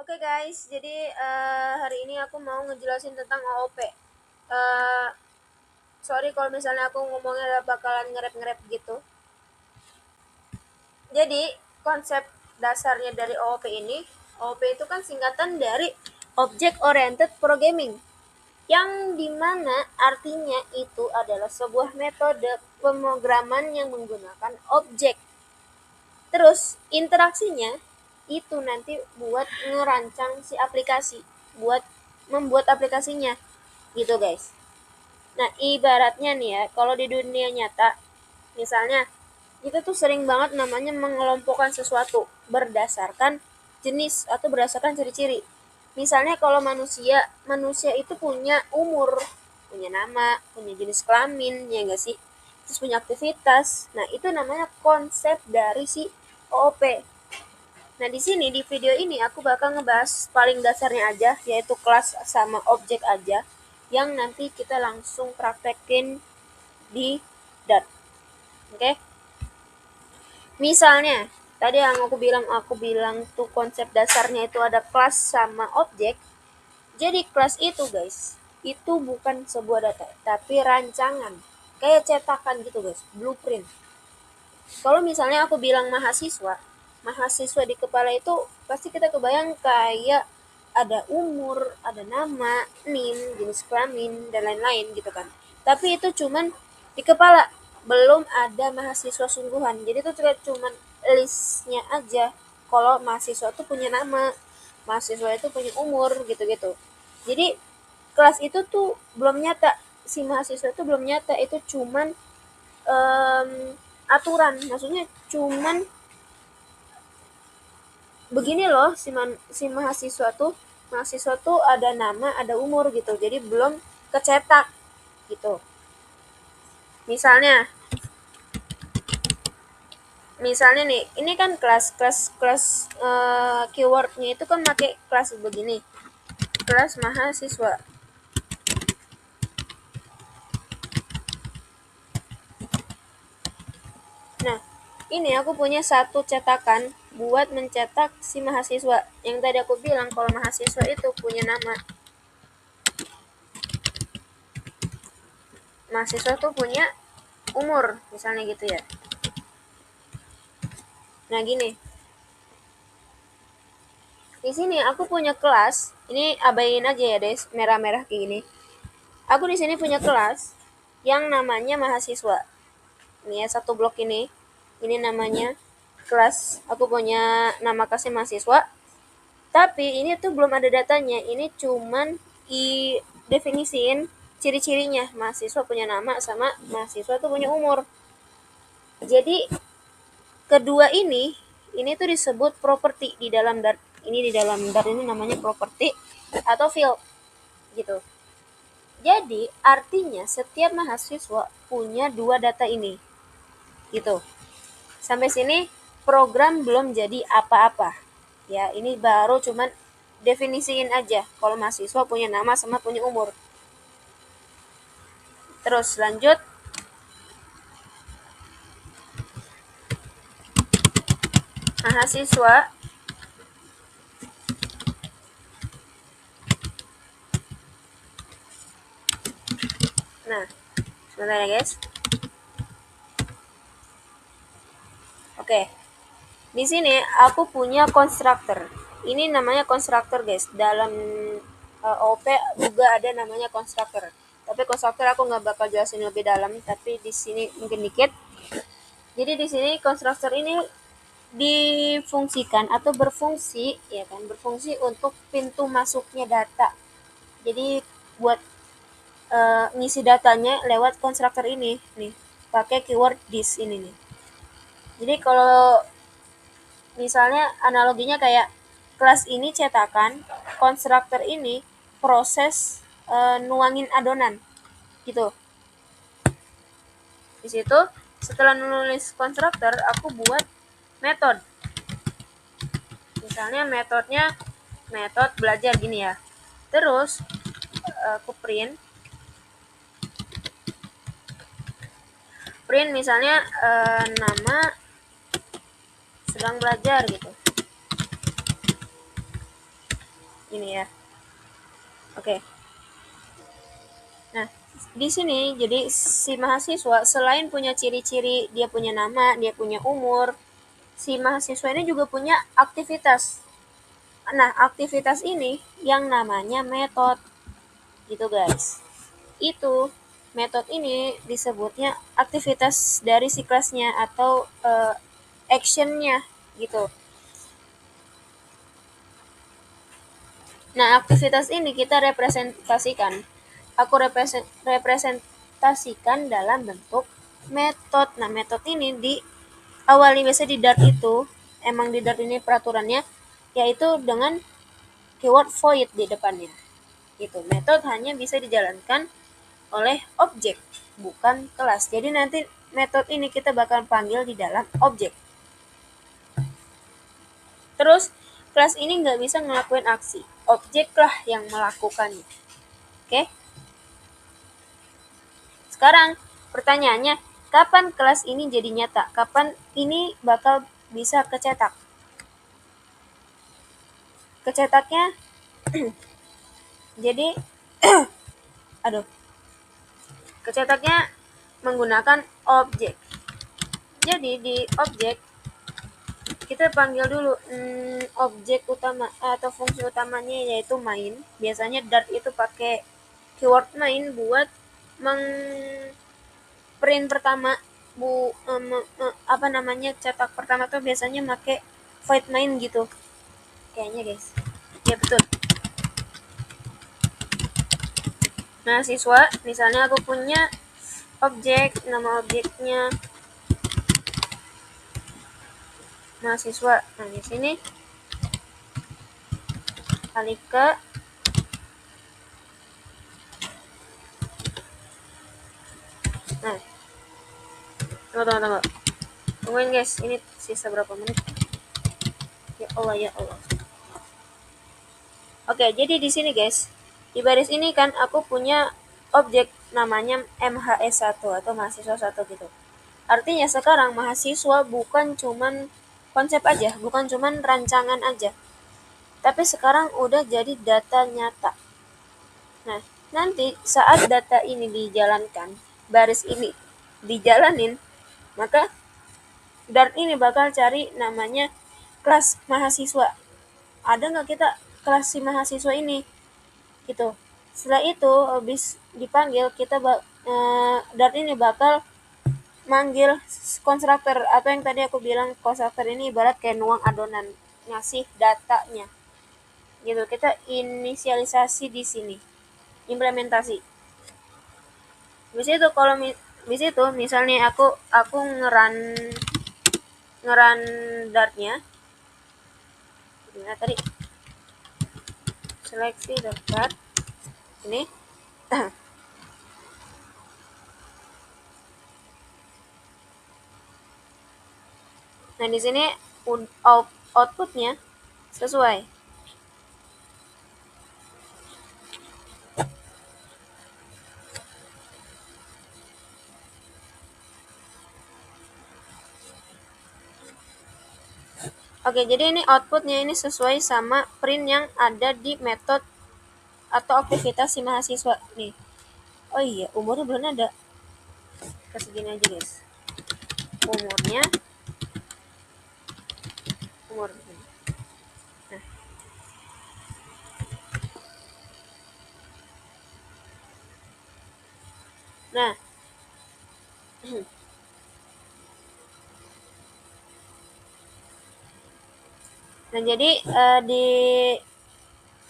Oke guys, jadi hari ini aku mau ngejelasin tentang OOP. Eh, Sorry kalau misalnya aku ngomongnya bakalan nge-rap gitu. Jadi konsep dasarnya dari OOP ini, OOP itu kan singkatan dari Object Oriented Programming, yang dimana artinya itu adalah sebuah metode pemrograman yang menggunakan objek. Terus interaksinya itu nanti buat ngerancang si aplikasi, buat membuat aplikasinya gitu guys. Nah ibaratnya nih ya, kalau di dunia nyata misalnya kita tuh sering banget namanya mengelompokkan sesuatu berdasarkan jenis atau berdasarkan ciri-ciri. Misalnya kalau manusia itu punya umur, punya nama, punya jenis kelamin, ya enggak sih? Terus punya aktivitas. Nah, itu namanya konsep dari si OOP. Nah, di sini di video ini aku bakal ngebahas paling dasarnya aja, yaitu kelas sama objek aja, yang nanti kita langsung praktekin di Dart. Oke? Misalnya, tadi yang aku bilang tuh konsep dasarnya itu ada kelas sama objek. Jadi kelas itu guys, itu bukan sebuah data, tapi rancangan. Kayak cetakan gitu guys, blueprint. Kalau misalnya aku bilang mahasiswa, mahasiswa di kepala itu pasti kita kebayang kayak ada umur, ada nama, NIM, jenis kelamin, dan lain-lain gitu kan. Tapi itu cuman di kepala, belum ada mahasiswa sungguhan. Jadi itu cuman listnya aja. Kalau mahasiswa itu punya nama, mahasiswa itu punya umur, gitu-gitu. Jadi kelas itu tuh belum nyata, si mahasiswa itu belum nyata, itu cuman aturan, maksudnya cuman begini loh, si mahasiswa tuh ada nama, ada umur gitu, jadi belum kecetak gitu. Misalnya nih, ini kan kelas keywordnya itu kan pakai kelas begini, kelas mahasiswa. Nah, ini aku punya satu cetakan buat mencetak si mahasiswa. Yang tadi aku bilang kalau mahasiswa itu punya nama. Mahasiswa tuh punya umur, misalnya gitu ya. Nah, gini. Di sini aku punya kelas. Ini abaiin aja ya, Des, merah-merah kayak gini. Aku di sini punya kelas yang namanya mahasiswa. Ini ya, satu blok ini. Ini namanya kelas. Aku punya nama kelasnya mahasiswa. Tapi ini tuh belum ada datanya. Ini cuman definisiin ciri-cirinya. Mahasiswa punya nama sama mahasiswa tuh punya umur. Jadi kedua ini tuh disebut properti di dalam Dart. Ini di dalam Dart ini namanya properti atau field gitu. Jadi artinya setiap mahasiswa punya dua data ini gitu. Sampai sini program belum jadi apa-apa ya, ini baru cuman definisiin aja kalau mahasiswa punya nama sama punya umur. Terus lanjut, mahasiswa nah sebentar ya guys. Oke, di sini aku punya constructor. Ini namanya constructor guys. Dalam OP juga ada namanya constructor. Tapi constructor aku nggak bakal jelasin lebih dalam. Tapi di sini mungkin dikit. Jadi di sini constructor ini difungsikan atau berfungsi ya kan, berfungsi untuk pintu masuknya data. Jadi buat ngisi datanya lewat constructor ini nih, pakai keyword this ini nih. Jadi kalau misalnya analoginya kayak kelas ini cetakan, constructor ini proses nuangin adonan gitu. Di situ setelah nulis constructor aku buat metode. Misalnya metodenya metode belajar gini ya. Terus aku print misalnya nama sedang belajar gitu. ini ya. Oke. Nah, di sini jadi si mahasiswa selain punya ciri-ciri, dia punya nama, dia punya umur, si mahasiswa ini juga punya aktivitas. Nah, aktivitas ini yang namanya metode gitu guys. Itu metode ini disebutnya aktivitas dari si kelasnya atau actionnya gitu. Nah, aktivitas ini kita representasikan. Aku representasikan dalam bentuk metode. Nah, metode ini di awali biasa di Dart itu, emang di Dart ini peraturannya, yaitu dengan keyword void di depannya. Gitu. Metode hanya bisa dijalankan oleh objek, bukan kelas. Jadi nanti metode ini kita bakal panggil di dalam objek. Terus, kelas ini nggak bisa ngelakuin aksi. Objek lah yang melakukannya. Oke? Sekarang, pertanyaannya, kapan kelas ini jadi nyata? Kapan ini bakal bisa kecetak? Kecetaknya, jadi, kecetaknya menggunakan objek. Jadi, di objek, kita panggil dulu objek utama atau fungsi utamanya yaitu main. Biasanya Dart itu pakai keyword main buat print pertama cetak pertama tuh biasanya pakai void main gitu kayaknya guys. Ya betul. Mahasiswa, misalnya aku punya objek, nama objeknya mahasiswa. Nah, di sini kali ke nah, tunggu. Tungguin guys, ini sisa berapa menit? Ya Allah, ya Allah. Oke, jadi di sini guys, di baris ini kan aku punya objek namanya MHS1 atau mahasiswa 1 gitu. Artinya sekarang mahasiswa bukan cuman konsep aja, bukan cuman rancangan aja. Tapi sekarang udah jadi data nyata. Nah, nanti saat data ini dijalankan, baris ini dijalanin, maka Dart ini bakal cari namanya kelas mahasiswa. Ada nggak kita kelas si mahasiswa ini? Gitu. Setelah itu habis dipanggil, kita Dart ini bakal manggil konstruktor atau yang tadi aku bilang konstruktor ini ibarat kayak nuang adonan, ngasih datanya. Gitu. Kita inisialisasi di sini. Implementasi. Habis itu kalau misalnya aku ngeran Dartnya. Gimana tadi? Seleksi Dart. Ini. Nah, di sini outputnya sesuai. Oke, jadi ini outputnya ini sesuai sama print yang ada di metode atau aktivitas si mahasiswa nih. Oh iya, umurnya belum ada. Kasih gini aja guys. Umurnya umur. Nah. Nah, jadi di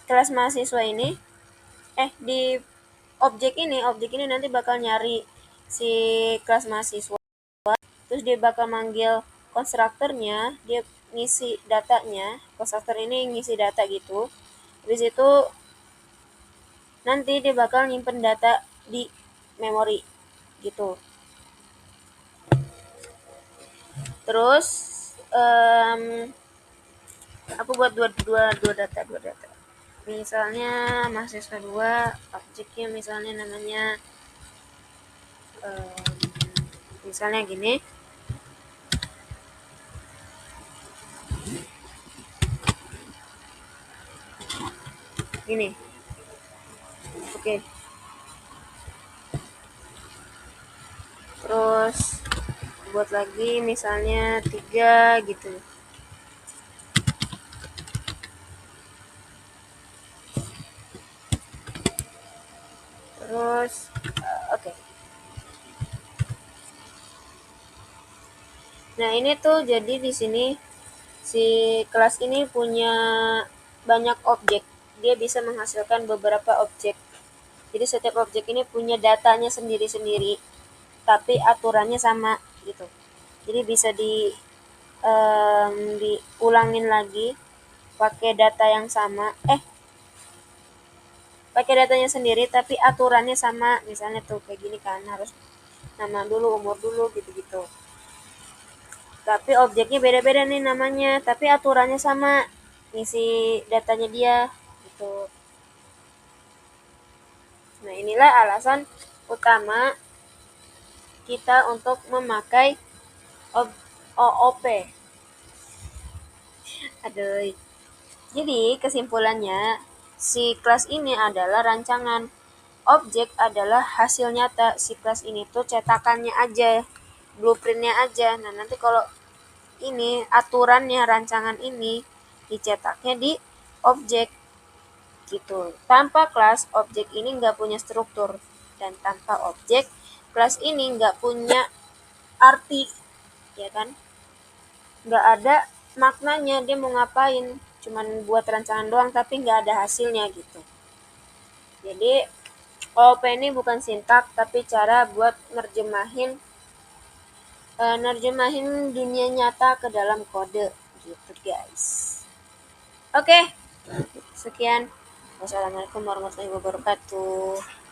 kelas mahasiswa ini di objek ini nanti bakal nyari si kelas mahasiswa, terus dia bakal manggil konstruktornya, dia ngisi datanya, konstruktor ini ngisi data gitu. Habis itu nanti dia bakal nyimpen data di memori gitu. Terus aku buat dua data. Misalnya mahasiswa 2, objeknya misalnya namanya misalnya gini. Ini. Oke. Terus buat lagi misalnya 3 gitu. Terus oke. Nah, ini tuh jadi di sini si kelas ini punya banyak objek. Dia bisa menghasilkan beberapa objek. Jadi setiap objek ini punya datanya sendiri-sendiri, tapi aturannya sama gitu. Jadi bisa diulangin lagi pakai data yang sama. Pakai datanya sendiri tapi aturannya sama. Misalnya tuh kayak gini kan, harus nama dulu, umur dulu gitu-gitu. Tapi objeknya beda-beda nih namanya, tapi aturannya sama. Ngisi datanya dia gitu. Nah, inilah alasan utama kita untuk memakai OOP. Aduh. Jadi, kesimpulannya, si kelas ini adalah rancangan. Objek adalah hasil nyata. Si kelas ini tuh cetakannya aja, blueprintnya aja. Nah, nanti kalau ini aturannya, rancangan ini dicetaknya di objek gitu. Tanpa kelas, objek ini nggak punya struktur. Dan tanpa objek, kelas ini nggak punya arti, ya kan? Nggak ada maknanya, dia mau ngapain, cuman buat rancangan doang tapi nggak ada hasilnya gitu. Jadi OOP ini bukan sintak tapi cara buat nerjemahin dunia nyata ke dalam kode gitu guys. Oke, sekian. Wassalamualaikum warahmatullahi wabarakatuh.